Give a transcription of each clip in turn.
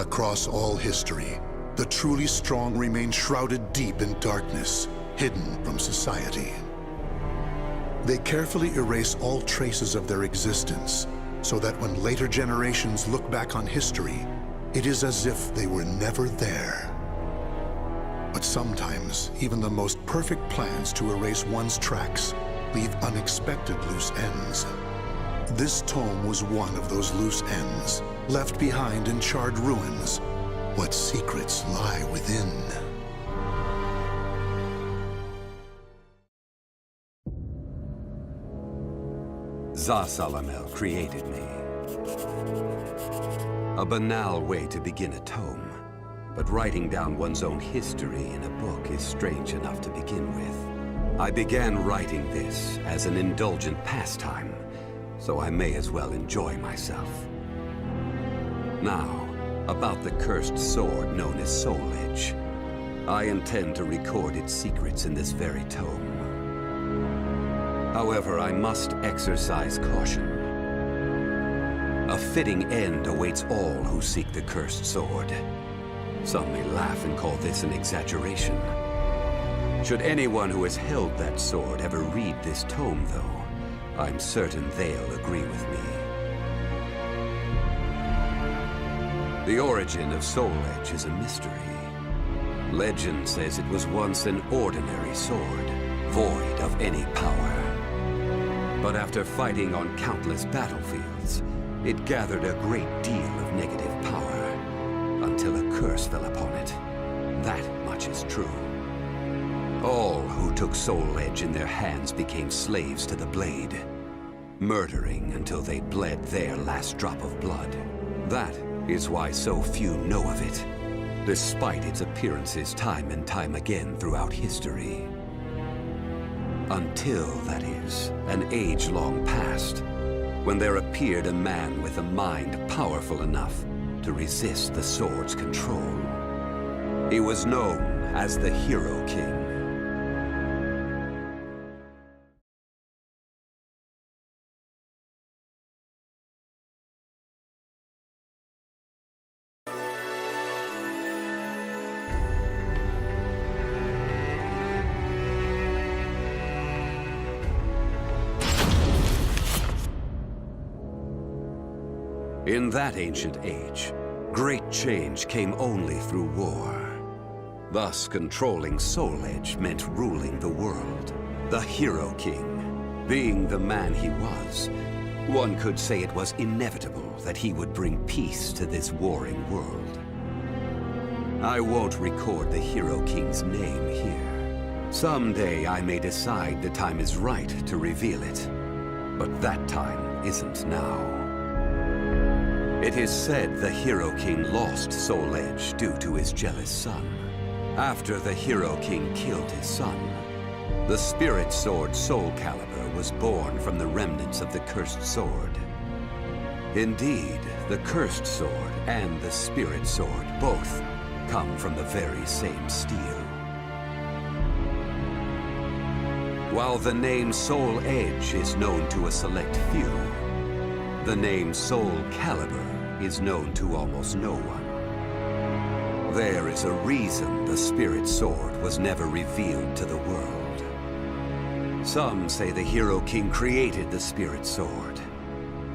Across all history, the truly strong remain shrouded deep in darkness, hidden from society. They carefully erase all traces of their existence, so that when later generations look back on history, it is as if they were never there. But sometimes, even the most perfect plans to erase one's tracks leave unexpected loose ends. This tome was one of those loose ends, left behind in charred ruins. What secrets lie within? Zasalamel created me. A banal way to begin a tome, but writing down one's own history in a book is strange enough to begin with. I began writing this as an indulgent pastime, so I may as well enjoy myself. Now, about the cursed sword known as Soul Edge. I intend to record its secrets in this very tome. However, I must exercise caution. A fitting end awaits all who seek the cursed sword. Some may laugh and call this an exaggeration. Should anyone who has held that sword ever read this tome, though, I'm certain they'll agree with me. The origin of Soul Edge is a mystery. Legend says it was once an ordinary sword, void of any power. But after fighting on countless battlefields, it gathered a great deal of negative power, until a curse fell upon it. That much is true. All who took Soul Edge in their hands became slaves to the blade, murdering until they bled their last drop of blood. That is why so few know of it, despite its appearances time and time again throughout history. Until, that is, an age-long past, when there appeared a man with a mind powerful enough to resist the sword's control. He was known as the Hero King. In that ancient age, great change came only through war. Thus, controlling Soul Edge meant ruling the world. The Hero King, being the man he was, one could say it was inevitable that he would bring peace to this warring world. I won't record the Hero King's name here. Someday I may decide the time is right to reveal it, but that time isn't now. It is said the Hero King lost Soul Edge due to his jealous son. After the Hero King killed his son, the spirit sword SOULCALIBUR was born from the remnants of the cursed sword. Indeed, the cursed sword and the spirit sword both come from the very same steel. While the name Soul Edge is known to a select few, the name SOULCALIBUR is known to almost no one. There is a reason the spirit sword was never revealed to the world. Some say the Hero King created the spirit sword,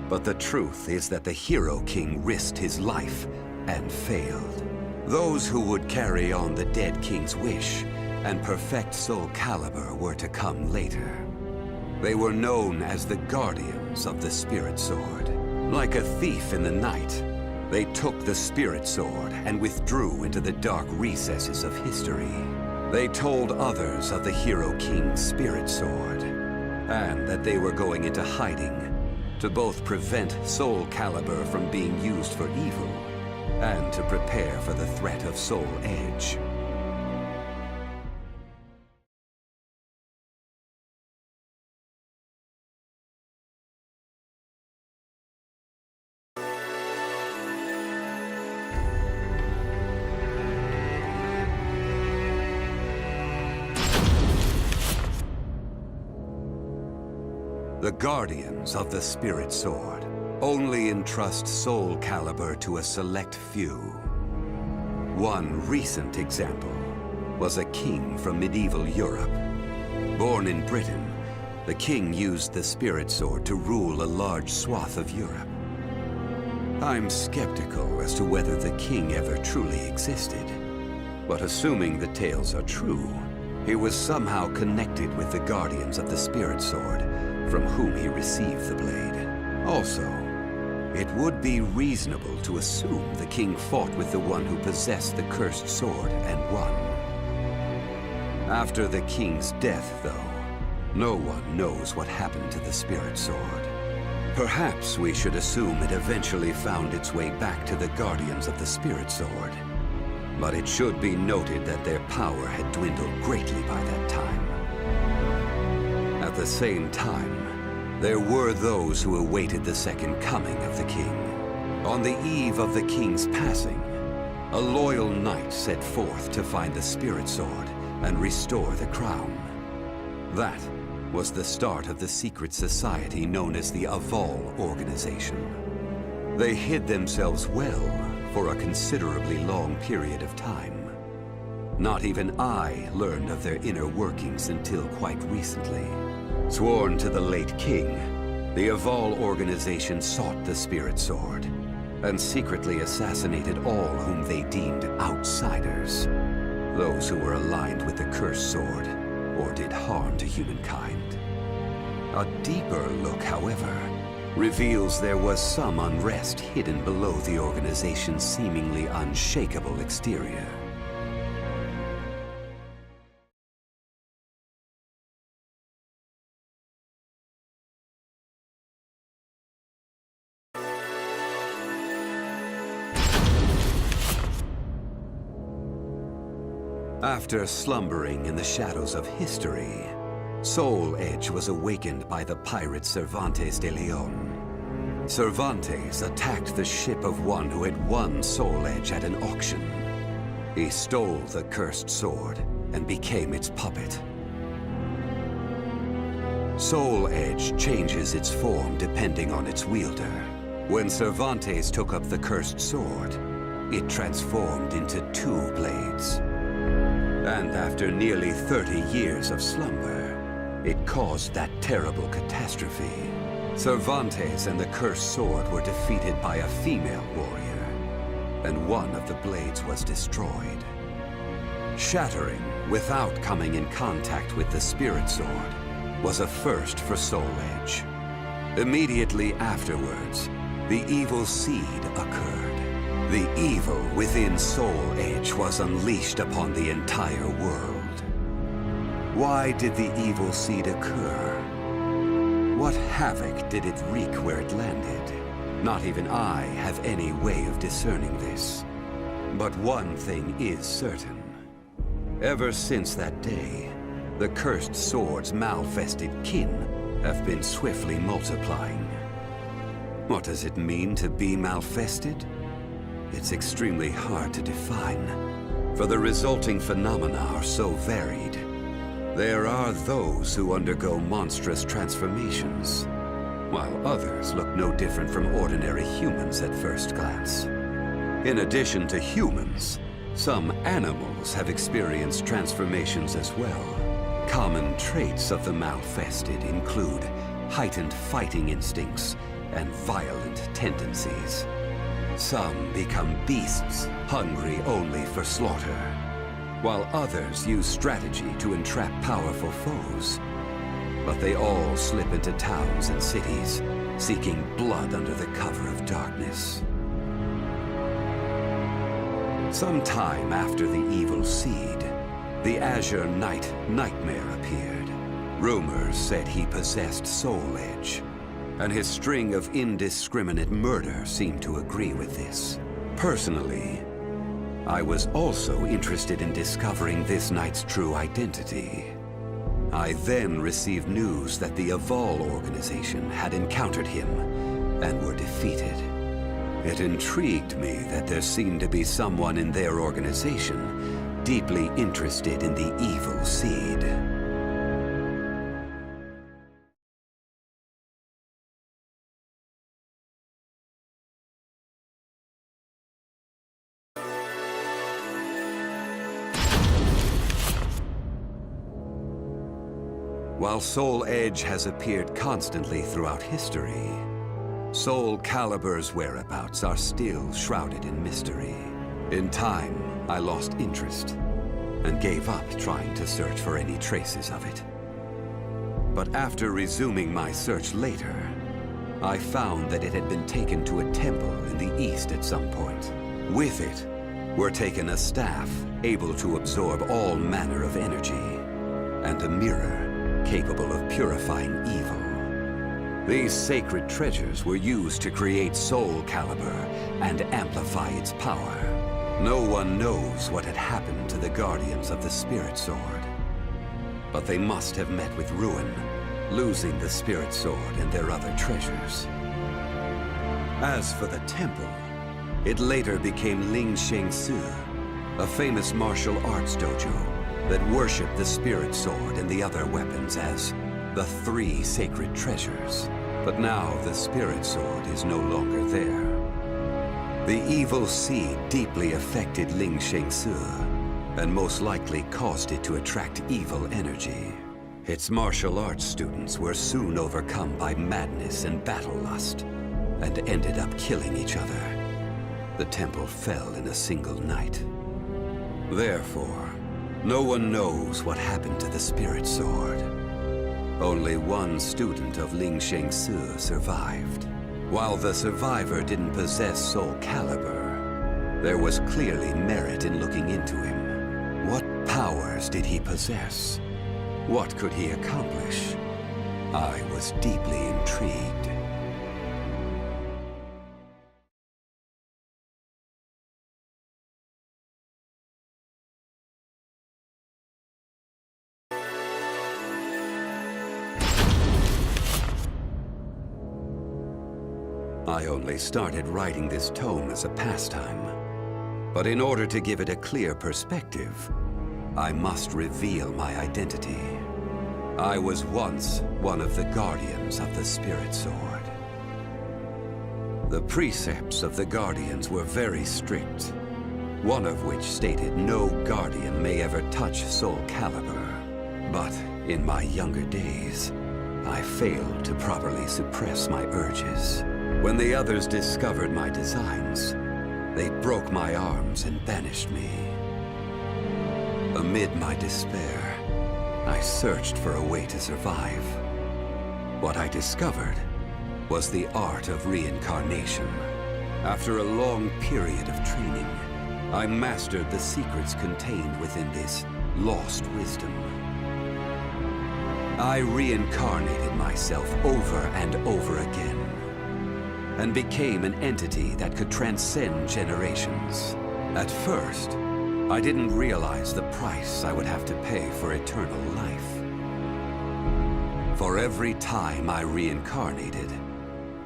but the truth is that the Hero King risked his life and failed. Those who would carry on the dead king's wish and perfect SOULCALIBUR were to come later. They were known as the guardians of the spirit sword. Like a thief in the night, they took the spirit sword and withdrew into the dark recesses of history. They told others of the Hero King's spirit sword, and that they were going into hiding to both prevent SOULCALIBUR from being used for evil and to prepare for the threat of Soul Edge. The guardians of the spirit sword only entrust SOULCALIBUR to a select few. One recent example was a king from medieval Europe. Born in Britain, the king used the spirit sword to rule a large swath of Europe. I'm skeptical as to whether the king ever truly existed. But assuming the tales are true, he was somehow connected with the guardians of the spirit sword, from whom he received the blade. Also, it would be reasonable to assume the king fought with the one who possessed the cursed sword and won. After the king's death, though, no one knows what happened to the spirit sword. Perhaps we should assume it eventually found its way back to the guardians of the spirit sword. But it should be noted that their power had dwindled greatly by that time. At the same time, there were those who awaited the second coming of the king. On the eve of the king's passing, a loyal knight set forth to find the spirit sword and restore the crown. That was the start of the secret society known as the Aval organization. They hid themselves well for a considerably long period of time. Not even I learned of their inner workings until quite recently. Sworn to the late king, the Aval organization sought the spirit sword and secretly assassinated all whom they deemed outsiders, those who were aligned with the cursed sword or did harm to humankind. A deeper look, however, reveals there was some unrest hidden below the organization's seemingly unshakable exterior. After slumbering in the shadows of history, Soul Edge was awakened by the pirate Cervantes de Leon. Cervantes attacked the ship of one who had won Soul Edge at an auction. He stole the cursed sword and became its puppet. Soul Edge changes its form depending on its wielder. When Cervantes took up the cursed sword, it transformed into two blades. And after nearly 30 years of slumber, it caused that terrible catastrophe. Cervantes and the cursed sword were defeated by a female warrior, and one of the blades was destroyed. Shattering without coming in contact with the spirit sword was a first for Soul Edge. Immediately afterwards, the evil seed occurred. The evil within Soul Edge was unleashed upon the entire world. Why did the evil seed occur? What havoc did it wreak where it landed? Not even I have any way of discerning this. But one thing is certain. Ever since that day, the cursed sword's malfested kin have been swiftly multiplying. What does it mean to be malfested? It's extremely hard to define, for the resulting phenomena are so varied. There are those who undergo monstrous transformations, while others look no different from ordinary humans at first glance. In addition to humans, some animals have experienced transformations as well. Common traits of the malfested include heightened fighting instincts and violent tendencies. Some become beasts, hungry only for slaughter, while others use strategy to entrap powerful foes. But they all slip into towns and cities, seeking blood under the cover of darkness. Some time after the evil seed, the Azure Knight Nightmare appeared. Rumors said he possessed Soul Edge, and his string of indiscriminate murder seemed to agree with this. Personally, I was also interested in discovering this knight's true identity. I then received news that the Aval organization had encountered him and were defeated. It intrigued me that there seemed to be someone in their organization deeply interested in the evil seed. While Soul Edge has appeared constantly throughout history, SOULCALIBUR's whereabouts are still shrouded in mystery. In time, I lost interest and gave up trying to search for any traces of it. But after resuming my search later, I found that it had been taken to a temple in the east at some point. With it were taken a staff able to absorb all manner of energy, and a mirror capable of purifying evil. These sacred treasures were used to create SOULCALIBUR and amplify its power. No one knows what had happened to the Guardians of the Spirit Sword, but they must have met with ruin, losing the Spirit Sword and their other treasures. As for the temple, it later became Ling Sheng Su, a famous martial arts dojo that worshipped the Spirit Sword and the other weapons as the 3 sacred treasures. But now the Spirit Sword is no longer there. The evil seed deeply affected Ling Sheng Su, and most likely caused it to attract evil energy. Its martial arts students were soon overcome by madness and battle lust, and ended up killing each other. The temple fell in a single night. Therefore, no one knows what happened to the Spirit Sword. Only one student of Ling Sheng Su survived. While the survivor didn't possess SOULCALIBUR, there was clearly merit in looking into him. What powers did he possess? What could he accomplish? I was deeply intrigued. I only started writing this tome as a pastime, but in order to give it a clear perspective, I must reveal my identity. I was once one of the Guardians of the Spirit Sword. The precepts of the Guardians were very strict, one of which stated no Guardian may ever touch SOULCALIBUR. But in my younger days, I failed to properly suppress my urges. When the others discovered my designs, they broke my arms and banished me. Amid my despair, I searched for a way to survive. What I discovered was the art of reincarnation. After a long period of training, I mastered the secrets contained within this lost wisdom. I reincarnated myself over and over again, and became an entity that could transcend generations. At first, I didn't realize the price I would have to pay for eternal life. For every time I reincarnated,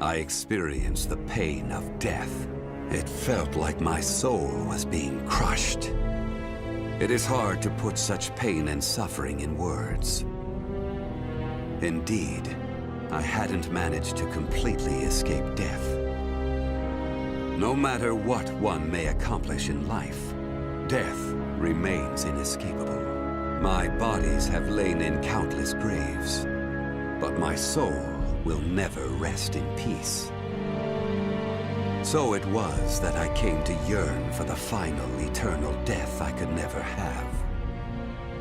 I experienced the pain of death. It felt like my soul was being crushed. It is hard to put such pain and suffering in words. Indeed, I hadn't managed to completely escape death. No matter what one may accomplish in life, death remains inescapable. My bodies have lain in countless graves, but my soul will never rest in peace. So it was that I came to yearn for the final eternal death I could never have.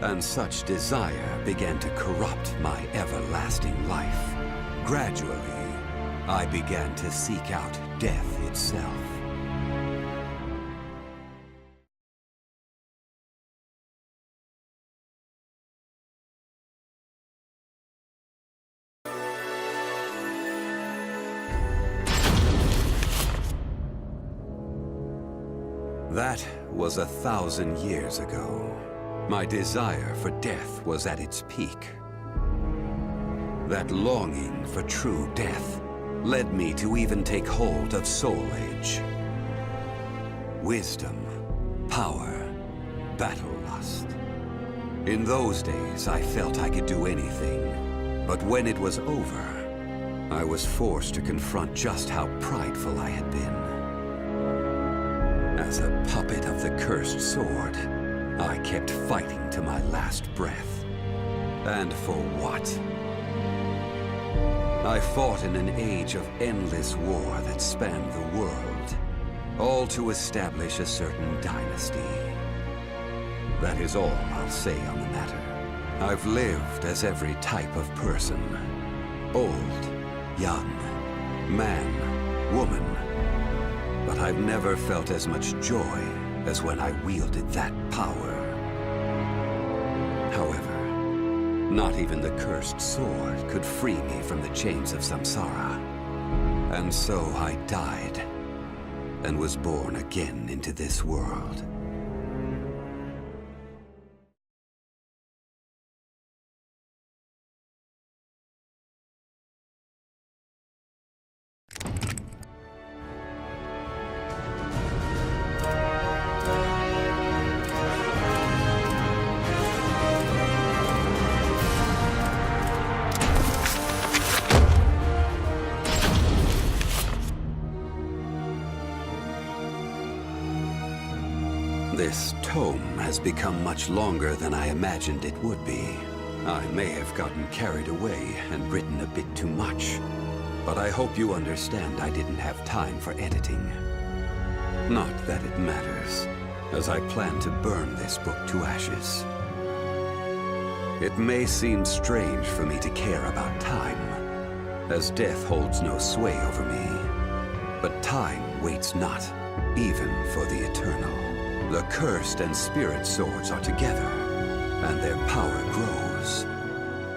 And such desire began to corrupt my everlasting life. Gradually, I began to seek out death itself. That was 1,000 years ago. My desire for death was at its peak. That longing for true death led me to even take hold of Soul Edge. Wisdom, power, battle lust. In those days, I felt I could do anything. But when it was over, I was forced to confront just how prideful I had been. As a puppet of the cursed sword, I kept fighting to my last breath. And for what? I fought in an age of endless war that spanned the world, all to establish a certain dynasty. That is all I'll say on the matter. I've lived as every type of person. Old, young, man, woman. But I've never felt as much joy as when I wielded that power. However, not even the cursed sword could free me from the chains of samsara. And so I died, and was born again into this world. This tome has become much longer than I imagined it would be. I may have gotten carried away and written a bit too much, but I hope you understand I didn't have time for editing. Not that it matters, as I plan to burn this book to ashes. It may seem strange for me to care about time, as death holds no sway over me. But time waits not, even for the eternal. The cursed and spirit swords are together, and their power grows.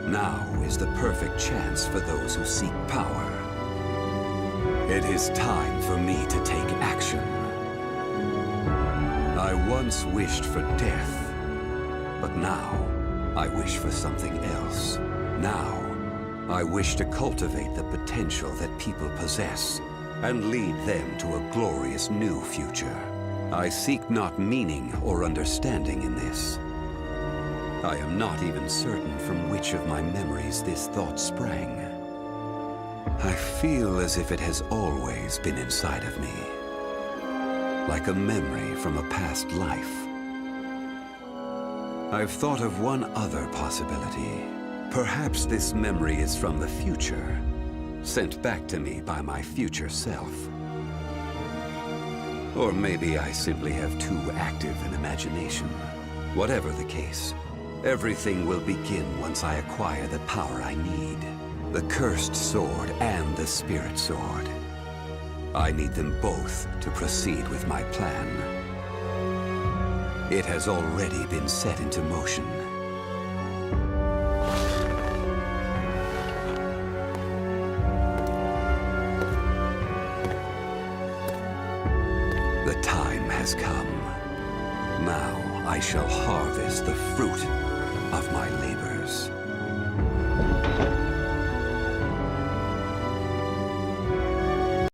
Now is the perfect chance for those who seek power. It is time for me to take action. I once wished for death, but now I wish for something else. Now, I wish to cultivate the potential that people possess and lead them to a glorious new future. I seek not meaning or understanding in this. I am not even certain from which of my memories this thought sprang. I feel as if it has always been inside of me, like a memory from a past life. I've thought of one other possibility. Perhaps this memory is from the future, sent back to me by my future self. Or maybe I simply have too active an imagination. Whatever the case, everything will begin once I acquire the power I need. The cursed sword and the spirit sword. I need them both to proceed with my plan. It has already been set into motion. The time has come. Now I shall harvest the fruit